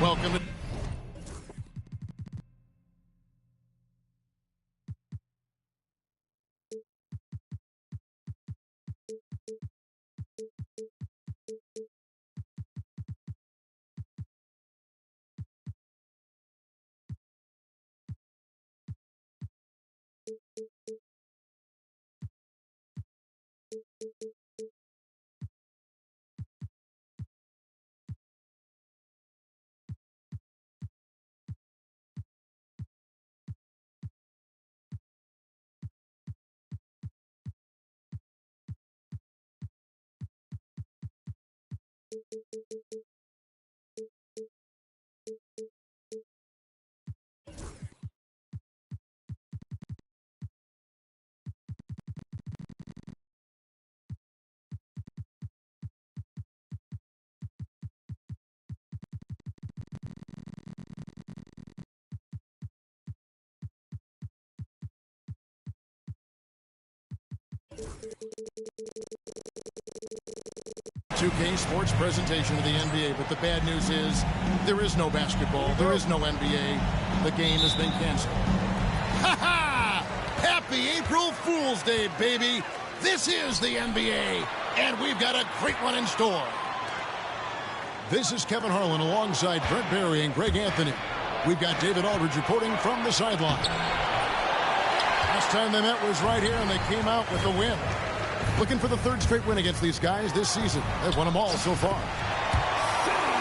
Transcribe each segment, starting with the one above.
Welcome to... .2K Sports presentation of the NBA, but the bad news is there is no basketball, there is no NBA. The game has been canceled. Ha ha! Happy April Fool's Day, baby! This is the NBA, and we've got a great one in store. This is Kevin Harlan alongside Brent Barry and Greg Anthony. We've got David Aldridge reporting from the sideline. Last time they met was right here, and they came out with a win. Looking for the third straight win against these guys this season. They've won them all so far.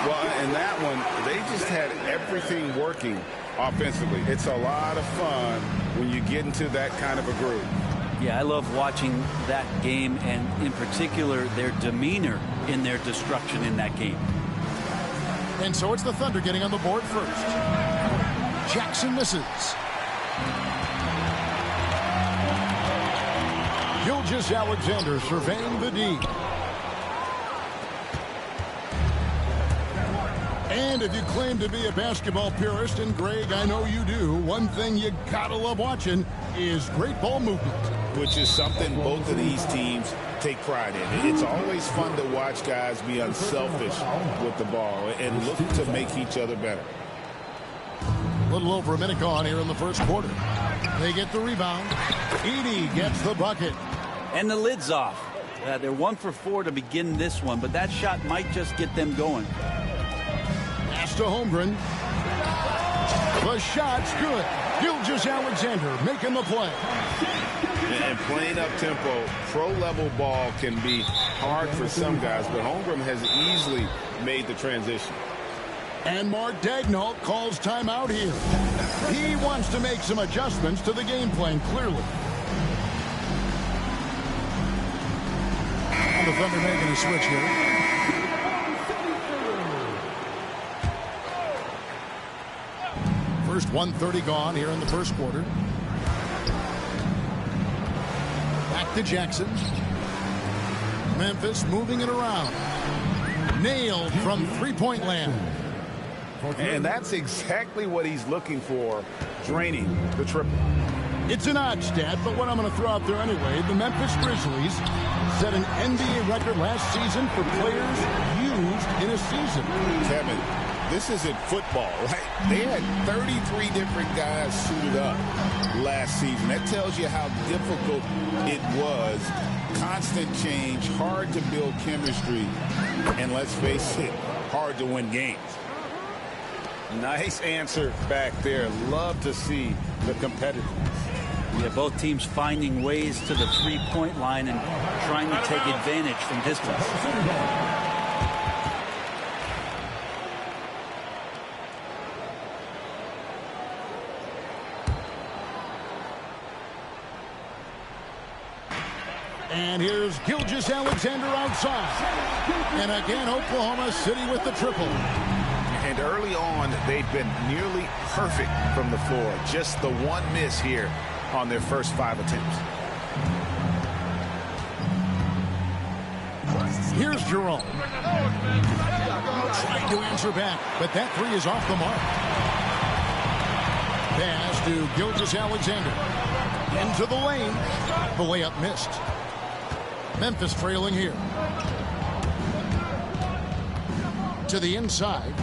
Well, in that one, they just had everything working offensively. It's a lot of fun when you get into that kind of a groove. Yeah, I love watching that game, and in particular, their demeanor in their destruction in that game. And so it's the Thunder getting on the board first. Jackson misses. Gilgeous-Alexander surveying the D. And if you claim to be a basketball purist, and Greg, I know you do, one thing you gotta love watching is great ball movement. Which is something both of these teams take pride in. It's always fun to watch guys be unselfish with the ball and look to make each other better. A little over a minute gone here in the first quarter. They get the rebound. Edey gets the bucket. And the lid's off. They're 1 for 4 to begin this one, but that shot might just get them going. Pass to Holmgren. The shot's good. Gilgeous-Alexander making the play. And playing up tempo, pro-level ball can be hard for some guys, but Holmgren has easily made the transition. And Mark Daigneault calls timeout here. He wants to make some adjustments to the game plan, clearly. And the Thunder making a switch here. First 1:30 gone here in the first quarter. Back to Jackson. Memphis moving it around. Nailed from three-point land. And that's exactly what he's looking for, draining the triple. It's an odd stat, but what I'm going to throw out there anyway, the Memphis Grizzlies set an NBA record last season for players used in a season. Kevin, this isn't football, right? They had 33 different guys suited up last season. That tells you how difficult it was. Constant change, hard to build chemistry, and let's face it, hard to win games. Nice answer back there. Love to see the competitiveness. Yeah, both teams finding ways to the three-point line and trying to take advantage from distance. And here's Gilgeous-Alexander outside. And again, Oklahoma City with the triple. And early on, they've been nearly perfect from the floor. Just the one miss here on their first 5 attempts. Here's Jerome. Trying to answer back, but that three is off the mark. Pass to Gilgeous-Alexander. Into the lane. The layup missed. Memphis trailing here. To the inside.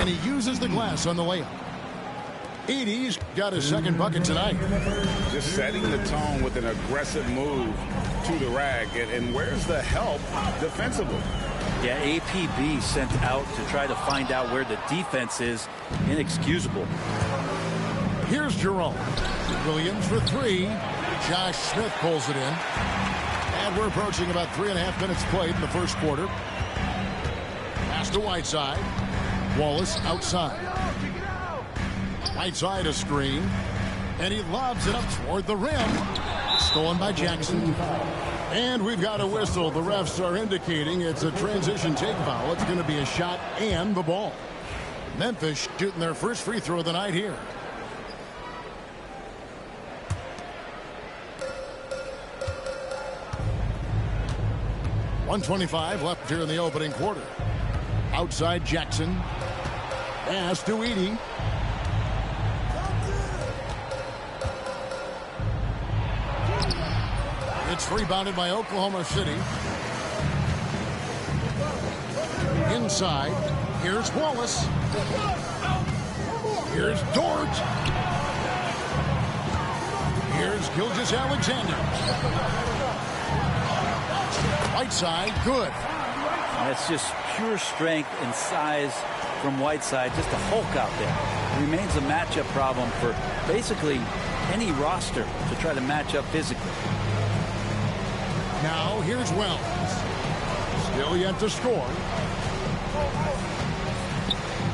And he uses the glass on the layup. Edey's got his second bucket tonight. Just setting the tone with an aggressive move to the rack. And where's the help defensively? Yeah, APB sent out to try to find out where the defense is. Inexcusable. Here's Jerome. Williams for three. Josh Smith pulls it in. And we're approaching about 3.5 minutes played in the first quarter. Pass to Whiteside. Wallace outside. Whiteside a screen. And he lobs it up toward the rim. Stolen by Jackson. And we've got a whistle. The refs are indicating it's a transition take foul. It's going to be a shot and the ball. Memphis shooting their first free throw of the night here. .125 left here in the opening quarter. Outside Jackson. Pass to Edey. It's rebounded by Oklahoma City. Inside. Here's Wallace. Here's Dort. Here's Gilgeous-Alexander. Whiteside, good. That's just pure strength and size from Whiteside. Just a Hulk out there. Remains a matchup problem for basically any roster to try to match up physically. Now here's Wells. Still yet to score.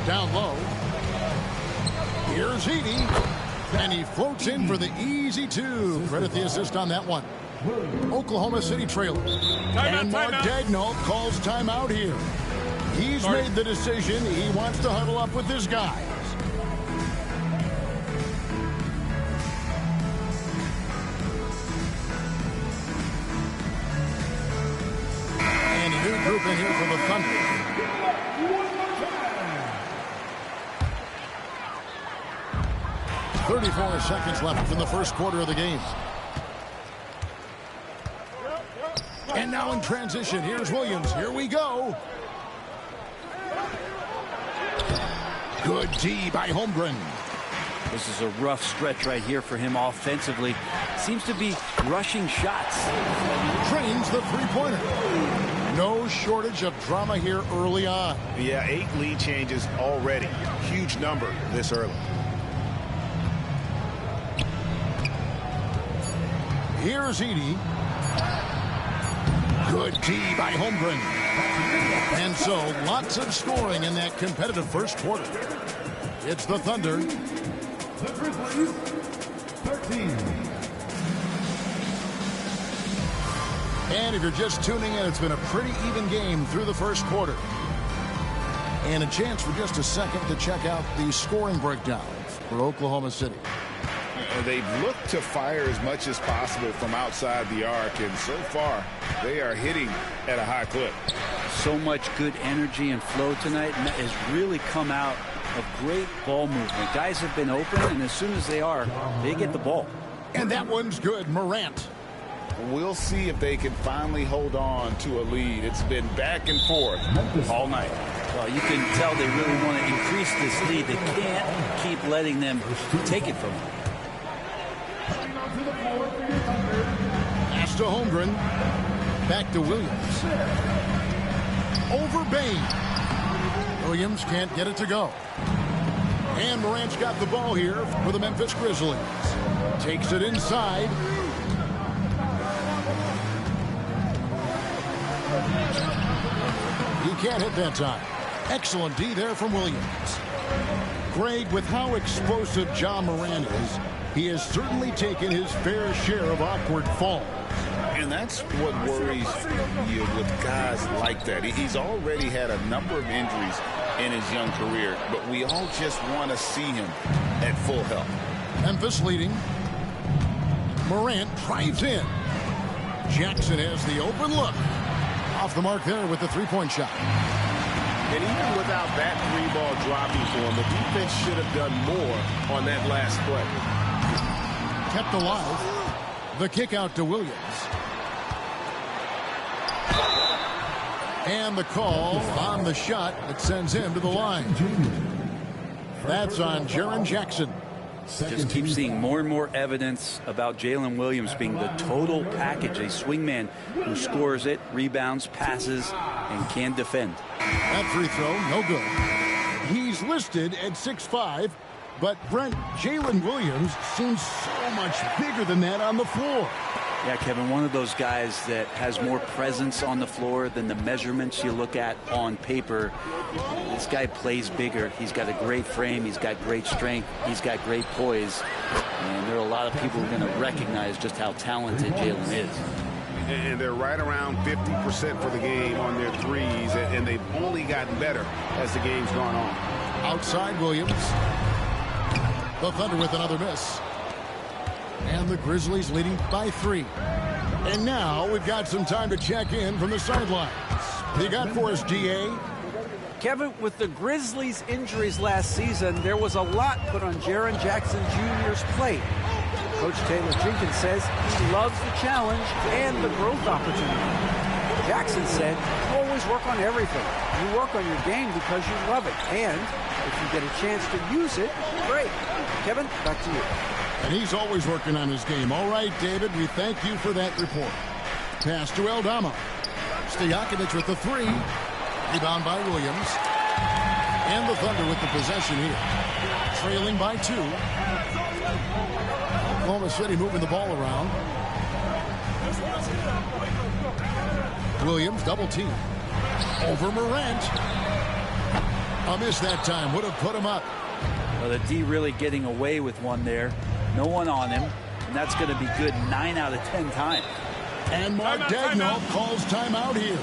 Down low. Here's Edey. And he floats in for the easy two. Credit the assist on that one. Oklahoma City trailer. And Mark Daigneault calls timeout here. He's made the decision. He wants to huddle up with his guys. And a new group in here for the Thunder. .34 seconds left in the first quarter of the game. And now in transition, here's Williams. Here we go. Good D by Holmgren. This is a rough stretch right here for him offensively. Seems to be rushing shots. Trains the three-pointer. No shortage of drama here early on. Yeah, 8 lead changes already. Huge number this early. Here's Edey. Good D by Holmgren. And so, lots of scoring in that competitive first quarter. It's the Thunder. The Grizzlies, 13. And if you're just tuning in, it's been a pretty even game through the first quarter. And a chance for just a second to check out the scoring breakdown for Oklahoma City. They've looked to fire as much as possible from outside the arc, and so far they are hitting at a high clip. So much good energy and flow tonight, and that has really come out of great ball movement. Guys have been open, and as soon as they are, they get the ball. And that one's good. Morant. We'll see if they can finally hold on to a lead. It's been back and forth all night. Well, you can tell they really want to increase this lead. They can't keep letting them take it from them. Pass to Holmgren. Back to Williams. Over Bain. Williams can't get it to go. And Morant's got the ball here for the Memphis Grizzlies. Takes it inside. He can't hit that time. Excellent D there from Williams. Greg, with how explosive Ja Morant is, he has certainly taken his fair share of awkward falls. And that's what worries you with guys like that. He's already had a number of injuries in his young career, but we all just want to see him at full health. Memphis leading. Morant drives in. Jackson has the open look. Off the mark there with the three-point shot. And even without that three-ball dropping for him, the defense should have done more on that last play. Kept alive. The kick out to Williams. And the call on the shot that sends him to the line. That's on Jaren Jackson. Just keep seeing more and more evidence about Jalen Williams being the total package, a swingman who scores it, rebounds, passes, and can defend. That free throw, no good. He's listed at 6'5", but Brent, Jalen Williams seems so much bigger than that on the floor. Yeah, Kevin, one of those guys that has more presence on the floor than the measurements you look at on paper. This guy plays bigger. He's got a great frame. He's got great strength. He's got great poise. And there are a lot of people who are going to recognize just how talented Jalen is. And they're right around 50% for the game on their threes, and they've only gotten better as the game's gone on. Outside Williams. The Thunder with another miss. And the Grizzlies leading by 3. And now we've got some time to check in from the sidelines. What you got for us, DA? Kevin, with the Grizzlies' injuries last season, there was a lot put on Jaren Jackson Jr.'s plate. Coach Taylor Jenkins says he loves the challenge and the growth opportunity. Jackson said, "You always work on everything. You work on your game because you love it. And if you get a chance to use it, great." Kevin, back to you. And he's always working on his game. All right, David, we thank you for that report. Pass to Aldama. Stojakovic with the 3. Rebound by Williams. And the Thunder with the possession here. Trailing by 2. Oklahoma City moving the ball around. Williams double team. Over Morant. A miss that time. Would have put him up. Well, the D really getting away with one there. No one on him. And that's going to be good 9 out of 10 times. And Mark Daigneault calls timeout here.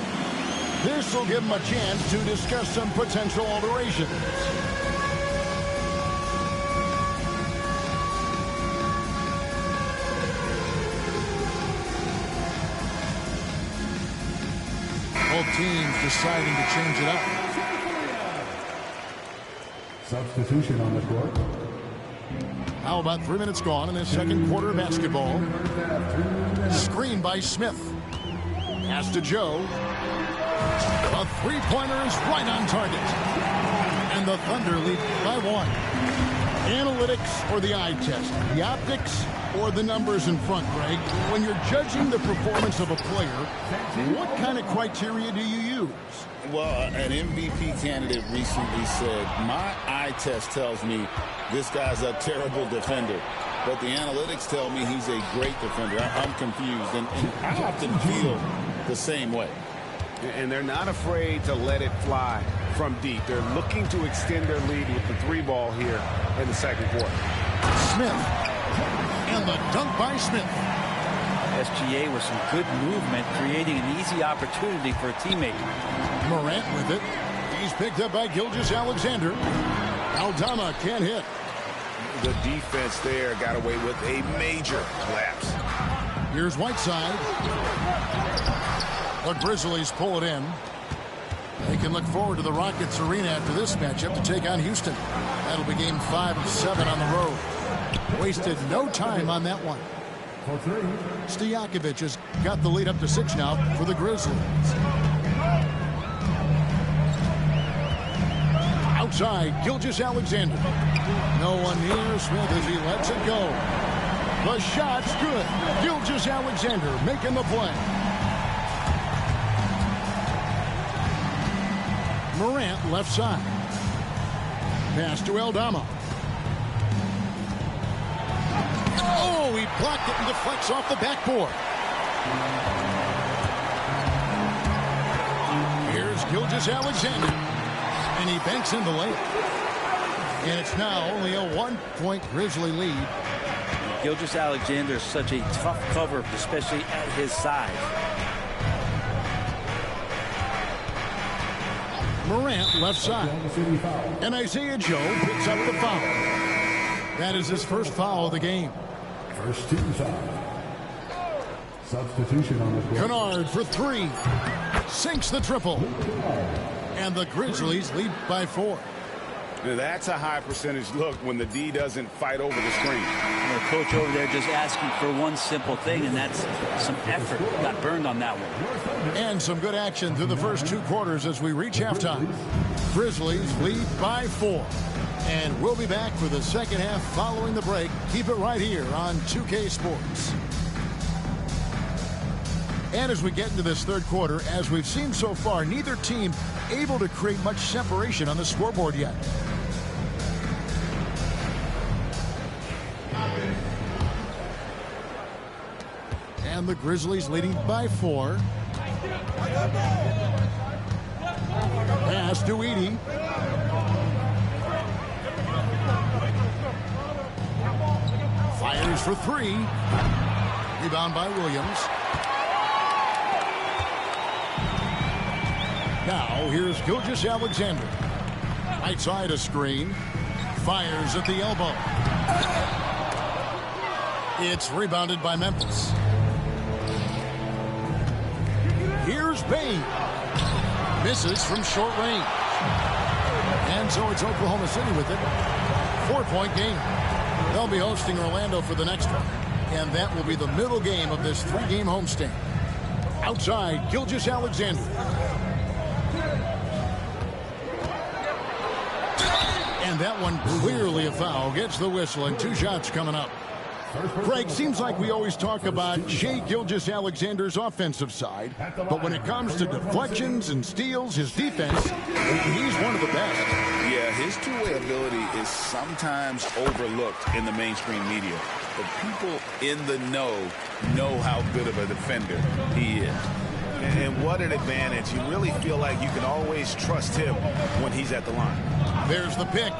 This will give him a chance to discuss some potential alterations. Both teams deciding to change it up. Substitution on the court. How about 3 minutes gone in this second quarter of basketball? Screen by Smith. Pass to Joe. A three-pointer is right on target. And the Thunder lead by 1. Analytics or the eye test? The optics or the numbers in front, Greg? When you're judging the performance of a player, what kind of criteria do you use? Well, an MVP candidate recently said, my eye test tells me this guy's a terrible defender, but the analytics tell me he's a great defender. I'm confused, and I often feel the same way. And they're not afraid to let it fly from deep. They're looking to extend their lead with the 3 ball here in the second quarter. Smith. And the dunk by Smith. SGA with some good movement, creating an easy opportunity for a teammate. Morant with it. He's picked up by Gilgeous-Alexander. Aldama can't hit. The defense there got away with a major collapse. Here's Whiteside. The Grizzlies pull it in. They can look forward to the Rockets arena after this matchup to take on Houston. That'll be game 5 of 7 on the road. Wasted no time on that one. Stojakovic has got the lead up to 6 now for the Grizzlies. Outside, Gilgeous-Alexander. No one near Smith as he lets it go. The shot's good. Gilgeous-Alexander making the play. Morant left side. Pass to Aldama. Oh, he blocked it and deflects off the backboard. Here's Gilgeous-Alexander. And he banks in the layup. And it's now only a 1-point Grizzly lead. Gilgeous-Alexander is such a tough cover, especially at his size. Morant left side. And Isaiah Joe picks up the foul. That is his first foul of the game. First team foul. Substitution on the court. Kennard for 3. Sinks the triple. And the Grizzlies lead by 4. Now, that's a high percentage look when the D doesn't fight over the screen. The coach over there just asking for one simple thing, and that's some effort. Got burned on that one. And some good action through the first 2 quarters as we reach halftime. Grizzlies lead by 4. And we'll be back for the second half following the break. Keep it right here on 2K Sports. And as we get into this third quarter, as we've seen so far, neither team able to create much separation on the scoreboard yet. And the Grizzlies leading by 4. Pass to Edey. Fires for 3. Rebound by Williams. Now here's Gilgeous-Alexander. Right side a screen. Fires at the elbow. It's rebounded by Memphis. Here's Bain. Misses from short range. And so it's Oklahoma City with it. 4-point game. They'll be hosting Orlando for the next one. And that will be the middle game of this 3-game homestand. Outside, Gilgeous-Alexander. And that one clearly a foul. Gets the whistle and 2 shots coming up. Greg, seems like we always talk about Shai Gilgeous-Alexander's offensive side, but when it comes to deflections and steals, his defense, he's one of the best. Yeah, his two-way ability is sometimes overlooked in the mainstream media, but people in the know how good of a defender he is. And what an advantage. You really feel like you can always trust him when he's at the line. There's the pick.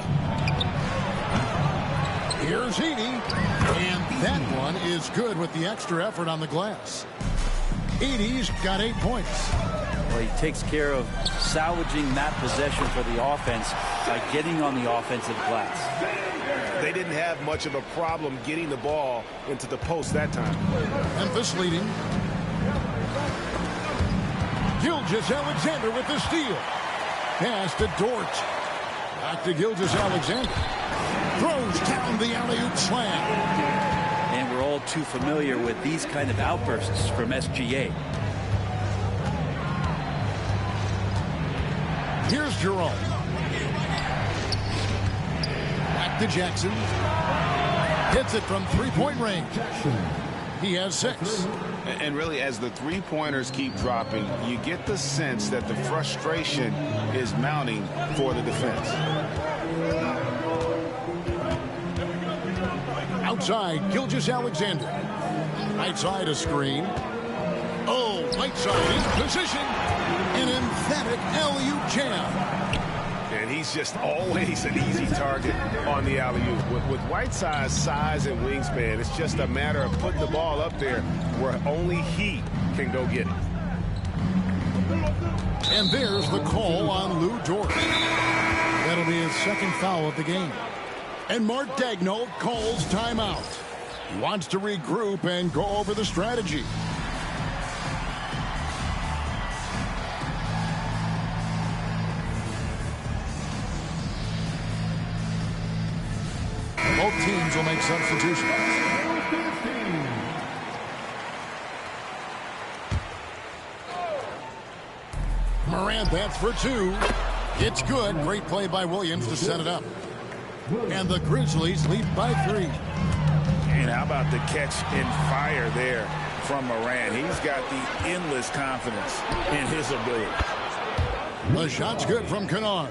Here's Edey, and that one is good with the extra effort on the glass. Edey's got 8 points. Well, he takes care of salvaging that possession for the offense by getting on the offensive glass. They didn't have much of a problem getting the ball into the post that time. Memphis leading. Gilgeous-Alexander with the steal. Pass to Dort. Back to Gilgeous-Alexander. Throws down the alley-oop slam. And we're all too familiar with these kind of outbursts from SGA. Here's Jerome. Back to Jackson. Hits it from 3-point range. He has 6. And really, as the three-pointers keep dropping, you get the sense that the frustration is mounting for the defense. Outside, Gilgeous-Alexander. Right side a screen. Oh, right side in position. An emphatic alley-oop jam. And he's just always an easy target on the alley-oop. With Whiteside's size and wingspan, it's just a matter of putting the ball up there where only he can go get it. And there's the call on Lou Dort. That'll be his second foul of the game. And Mark Daigneault calls timeout. He wants to regroup and go over the strategy. Both teams will make substitutions. Morant, that's for 2. It's good. Great play by Williams to set it up. And the Grizzlies lead by 3. And how about the catch and fire there from Morant? He's got the endless confidence in his ability. The shot's good from Kennard.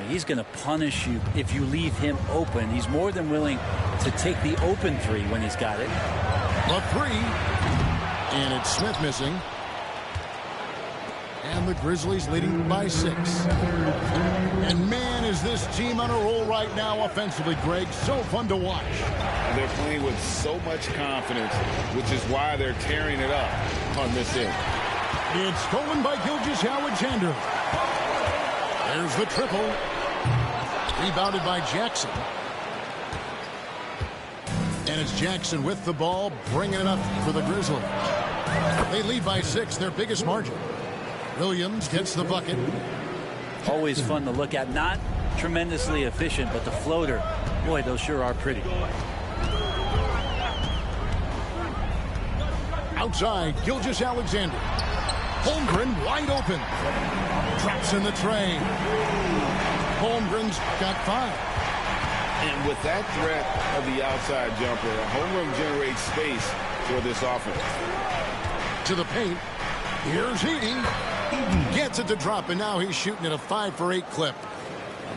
He's going to punish you if you leave him open. He's more than willing to take the open 3 when he's got it. The 3. And it's Smith missing. And the Grizzlies leading by 6. And man, is this team on a roll right now offensively, Greg. So fun to watch. They're playing with so much confidence, which is why they're tearing it up on this end. It's stolen by Gilgeous-Alexander. There's the triple. Rebounded by Jackson. And it's Jackson with the ball, bringing it up for the Grizzlies. They lead by 6, their biggest margin. Williams gets the bucket. Always fun to look at. Not tremendously efficient, but the floater, boy, those sure are pretty. Outside, Gilgeous-Alexander. Holmgren wide open. Traps in the train. Holmgren's got 5. And with that threat of the outside jumper, Holmgren generates space for this offense. To the paint. Here's Heating. Gets it to drop, and now he's shooting at a 5 for 8 clip.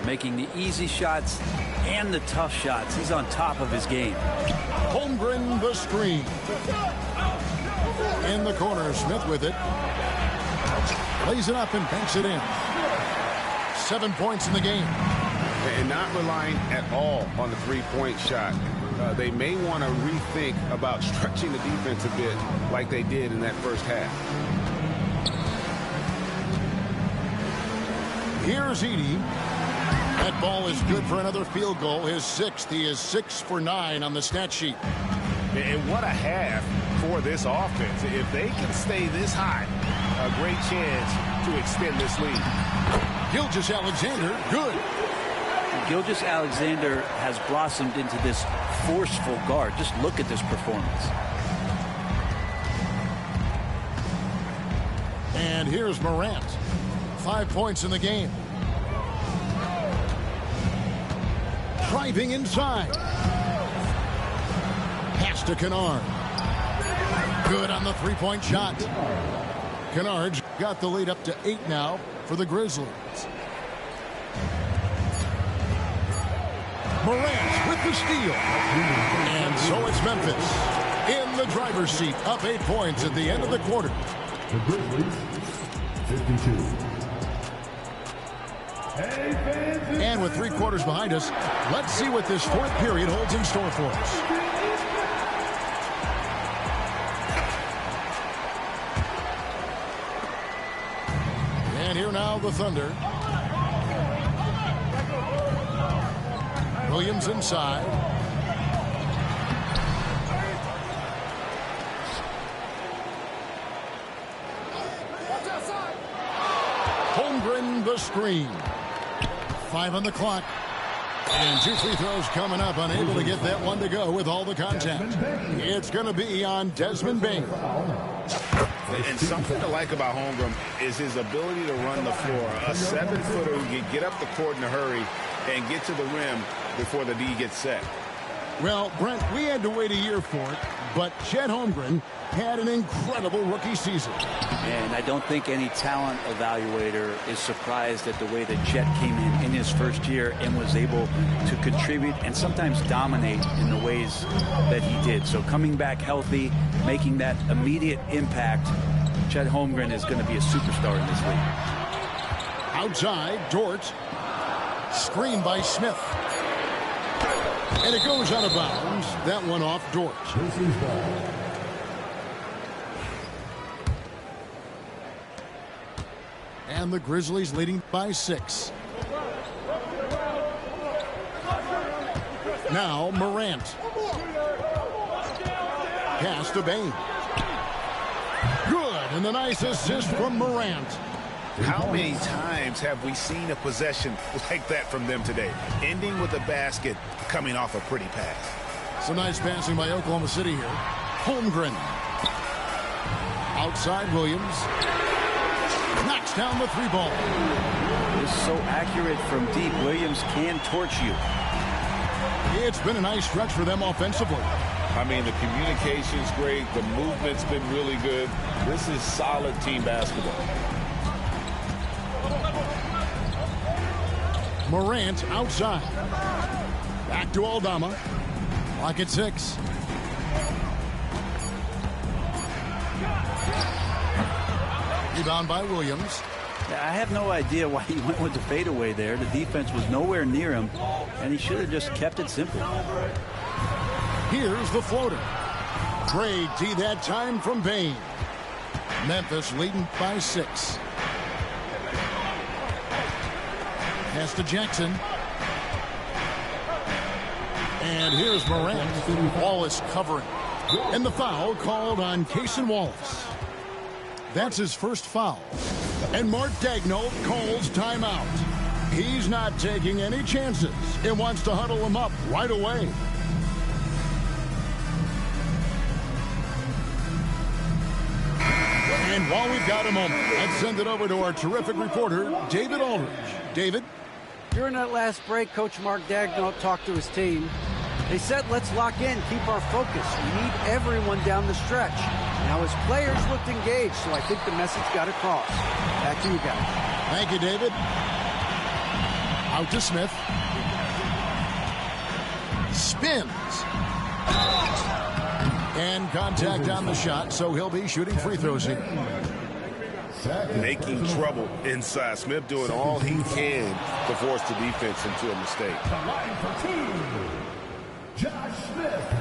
Making the easy shots and the tough shots. He's on top of his game. Holmgren the screen. In the corner, Smith with it. Lays it up and banks it in. 7 points in the game. And not relying at all on the three-point shot. They may want to rethink about stretching the defense a bit like they did in that first half. Here's Edey. That ball is good for another field goal. His 6th. He is 6 for 9 on the stat sheet. And what a half for this offense. If they can stay this high, a great chance to extend this lead. Gilgeous-Alexander, good. Gilgeous-Alexander has blossomed into this forceful guard. Just look at this performance. And here's Morant. 5 points in the game. Driving inside. Pass to Kennard. Good on the three-point shot. Kennard's got the lead up to 8 now for the Grizzlies. Morant with the steal. And so it's Memphis in the driver's seat, up 8 points at the end of the quarter. The Grizzlies, 52. And with 3 quarters behind us, let's see what this 4th period holds in store for us. And here now the Thunder. Williams inside. Holmgren the screen. 5 on the clock. And 2 free throws coming up. Unable to get that one to go with all the contact. It's going to be on Desmond Bane. And something to like about Holmgren is his ability to run the floor. A 7-footer who can get up the court in a hurry and get to the rim before the D gets set. Well, Brent, we had to wait a year for it, but Chet Holmgren had an incredible rookie season. And I don't think any talent evaluator is surprised at the way that Chet came in his first year and was able to contribute and sometimes dominate in the ways that he did. So coming back healthy, making that immediate impact, Chet Holmgren is going to be a superstar in this league. Outside, Dort. Screen by Smith. And it goes out of bounds. That one off Dort. And the Grizzlies leading by 6. Now Morant. Pass to Bane. Good. And the nice assist from Morant. How many times have we seen a possession like that from them today? Ending with a basket, coming off a pretty pass. Some nice passing by Oklahoma City here. Holmgren. Outside Williams. Knocks down the 3 ball. It's so accurate from deep. Williams can torch you. It's been a nice stretch for them offensively. I mean, the communication's great. The movement's been really good. This is solid team basketball. Morant outside. Back to Aldama. Clock at 6. Rebound by Williams. I have no idea why he went with the fadeaway there. The defense was nowhere near him, and he should have just kept it simple. Here's the floater. Great D that time from Bane. Memphis leading by 6. Pass to Jackson. And here's Morant. Wallace covering. And the foul called on Cason Wallace. That's his first foul. And Mark Daigneault calls timeout. He's not taking any chances and wants to huddle him up right away. And while we've got a moment, let's send it over to our terrific reporter, David Aldridge. David? During that last break, Coach Mark Daigneault talked to his team. They said, let's lock in, keep our focus. We need everyone down the stretch. Now his players looked engaged, so I think the message got across. Back to you guys. Thank you, David. Out to Smith. Spins. And contact on the shot, so he'll be shooting free throws here. Making trouble inside. Smith doing all he can to force the defense into a mistake.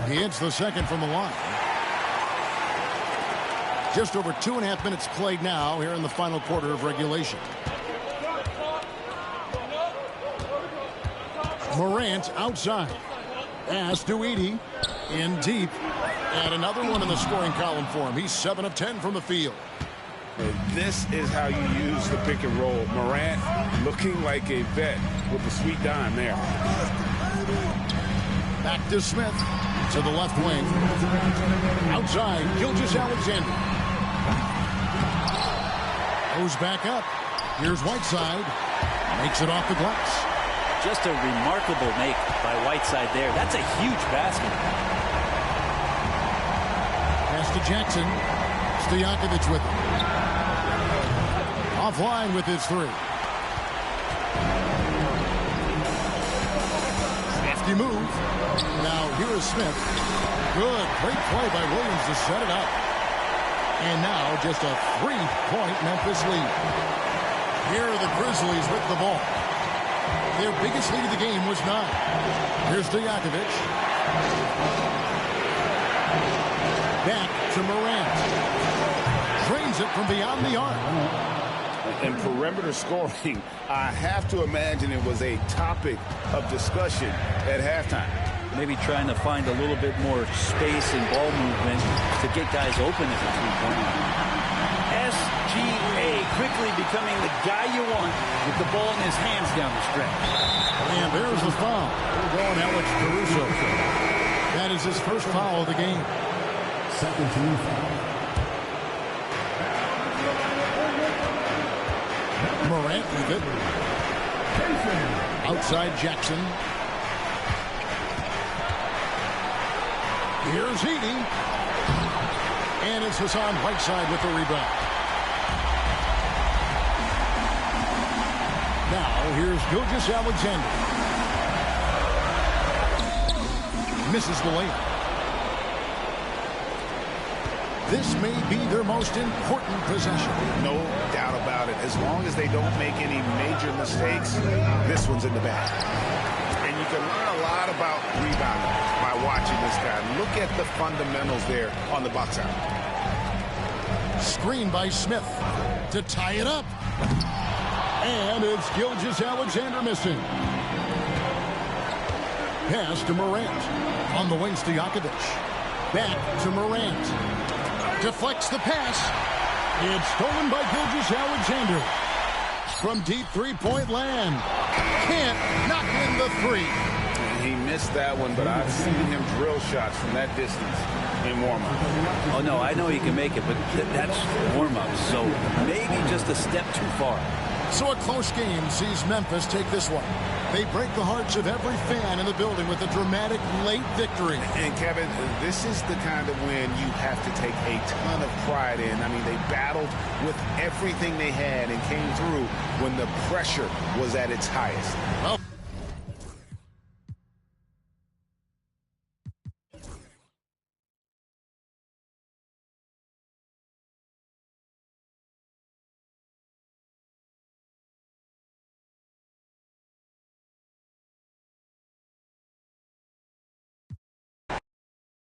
He hits the second from the line. Just over 2.5 minutes played now here in the final quarter of regulation. Morant outside. Pass to Edey. In deep. And another one in the scoring column for him. He's 7 of 10 from the field. This is how you use the pick and roll. Morant looking like a vet with the sweet dime there. Back to Smith. To the left wing. Outside, Gilgeous-Alexander. Goes back up. Here's Whiteside. Makes it off the glass. Just a remarkable make by Whiteside there. That's a huge basket. Pass to Jackson. Stojakovic with him. Offline with his three. Hefty move. Now here is Smith. Good. Great play by Williams to set it up. And now just a 3-point Memphis lead. Here are the Grizzlies with the ball. Their biggest lead of the game was 9. Here's Stojakovic. Back to Morant. Drains it from beyond the arc. And perimeter scoring, I have to imagine it was a topic of discussion at halftime. Maybe trying to find a little bit more space and ball movement to get guys open at the three-point. SGA quickly becoming the guy you want with the ball in his hands down the stretch. And there's the foul. We're going Alex Caruso. That is his first foul of the game. Second team foul. Morant with it. Outside Jackson. Here's Edey. And it's Hassan Whiteside with the rebound. Now here's Gilgeous-Alexander. Misses the layup. This may be their most important possession. No doubt about it. As long as they don't make any major mistakes, this one's in the bag. And you can learn a lot about rebounding by watching this guy. Look at the fundamentals there on the box out. Screen by Smith to tie it up. And it's Gilgeous-Alexander missing. Pass to Morant. On the wing, Stojakovic. Back to Morant. Deflects the pass. It's stolen by Gilgeous-Alexander. From deep three-point land. Can't knock in the three. He missed that one, but I've seen him drill shots from that distance in warm-up. Oh, no, I know he can make it, but that's warm-up, so maybe just a step too far. So a close game sees Memphis take this one. They break the hearts of every fan in the building with a dramatic late victory. And Kevin, this is the kind of win you have to take a ton of pride in. I mean, they battled with everything they had and came through when the pressure was at its highest. Well,